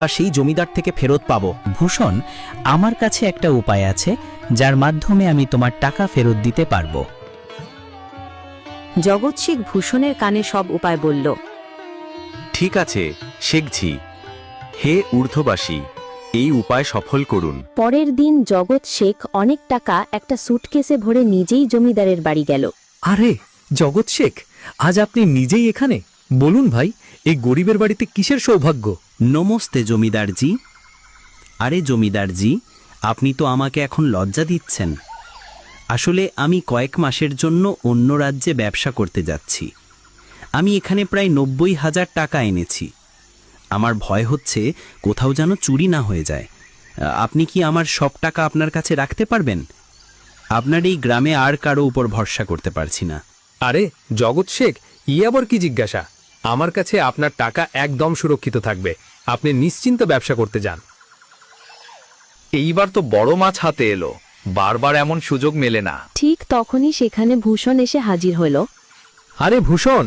সেই জমিদার থেকে ফেরত পাবো। ভূষণ, আমার কাছে একটা উপায় আছে যার মাধ্যমে আমি তোমার টাকা ফেরত দিতে পারবো। জগৎ শেখ ভূষণের কানে সব উপায় বলল। ঠিক আছে শেখজি, হে ঊর্ধ্ববাসী, এই উপায় সফল করুন। পরের দিন জগৎ শেখ অনেক টাকা একটা সুটকেসে ভরে নিজেই জমিদারের বাড়ি গেল। আরে জগৎ শেখ, আজ আপনি নিজেই এখানে? বলুন ভাই, এই গরিবের বাড়িতে কিসের সৌভাগ্য? নমস্তে জমিদারজি। আরে জমিদারজি, আপনি তো আমাকে এখন লজ্জা দিচ্ছেন। আসলে আমি কয়েক মাসের জন্য অন্য রাজ্যে ব্যবসা করতে যাচ্ছি। আমি এখানে প্রায় 90,000 টাকা এনেছি। আমার ভয় হচ্ছে কোথাও যেন চুরি না হয়ে যায়। আপনি কি আমার সব টাকা আপনার কাছে রাখতে পারবেন? আপনার এই গ্রামে আর কারো উপর ভরসা করতে পারছি না। আরে জগৎ শেখ, আবার কি জিজ্ঞাসা? আমার কাছে আপনার টাকা একদম সুরক্ষিত থাকবে। আপনি নিশ্চিন্ত ব্যবসা করতে যান। এইবার তো বড় মাছ হাতে এলো, বারবার এমন সুযোগ মেলে না। ঠিক তখনই সেখানে ভূষণ এসে হাজির হলো। আরে ভূষণ,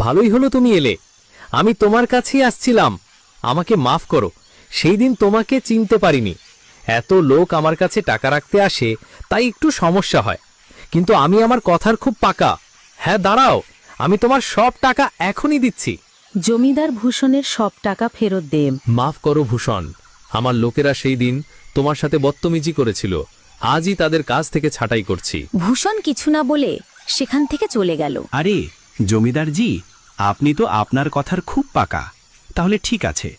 ভালোই হলো তুমি এলে। আমি তোমার কাছেই আসছিলাম। আমাকে মাফ করো, সেই দিন তোমাকে চিনতে পারিনি। এত লোক আমার কাছে টাকা রাখতে আসে, তাই একটু সমস্যা হয়, কিন্তু আমি আমার কথার খুব পাকা। হ্যাঁ দাঁড়াও, আমি তোমার সব টাকা এখনই দিচ্ছি। জমিদার ভূষণের সব টাকা ফেরত দেন। মাফ করো ভূষণ, আমার লোকেরা সেই দিন তোমার সাথে বদতমিজি করেছিল। আজই তাদের কাছ থেকে ছাঁটাই করছি। ভূষণ কিছু না বলে সেখান থেকে চলে গেল। আরে জমিদারজি, আপনি তো আপনার কথার খুব পাকা। তাহলে ঠিক আছে,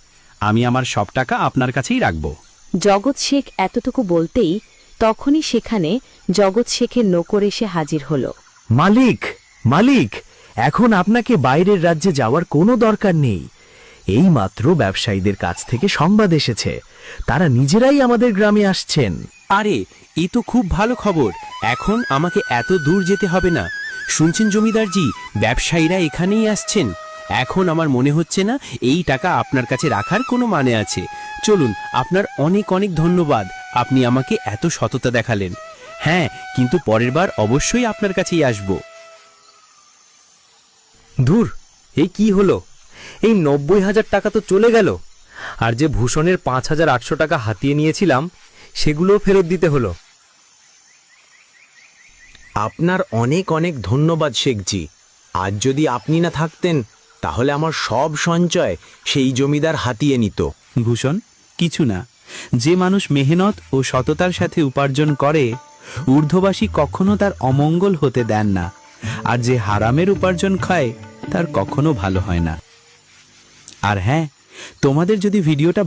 আমি আমার সব টাকা আপনার কাছেই রাখব। জগৎ শেখ এতটুকু বলতেই তখনই সেখানে জগৎ শেখের নৌকর এসে হাজির হলো। মালিক, মালিক, এখন আপনাকে বাইরের রাজ্যে যাওয়ার কোনো দরকার নেই। এইমাত্র ব্যবসায়ীদের কাছ থেকে সংবাদ এসেছে, তারা নিজেরাই আমাদের গ্রামে আসছেন। আরে এ তো খুব ভালো খবর। এখন আমাকে এত দূর যেতে হবে না। শুনছেন জমিদারজি, ব্যবসায়ীরা এখানেই আসছেন। এখন আমার মনে হচ্ছে না এই টাকা আপনার কাছে রাখার কোনো মানে আছে। চলুন, আপনার অনেক অনেক ধন্যবাদ। আপনি আমাকে এত সততা দেখালেন। হ্যাঁ, কিন্তু পরের বার অবশ্যই আপনার কাছেই আসব। দূর, এই কি হলো? এই 90,000 টাকা তো চলে গেল, আর যে ভূষণের 5,800 টাকা হাতিয়ে নিয়েছিলাম সেগুলোও ফেরত দিতে হলো। আপনার অনেক অনেক ধন্যবাদ শেখজি। আজ যদি আপনি না থাকতেন, তাহলে আমার সব সঞ্চয় সেই জমিদার হাতিয়ে নিত। ভূষণ, কিছু না। যে মানুষ মেহনত ও সততার সাথে উপার্জন করে, ঊর্ধ্ববাসী কখনো তার অমঙ্গল হতে দেন না। আর যে হারামের উপার্জন খায়, তার কখনো ভালো হয় না। আর হ্যাঁ, তোমাদের যদি ভিডিওটা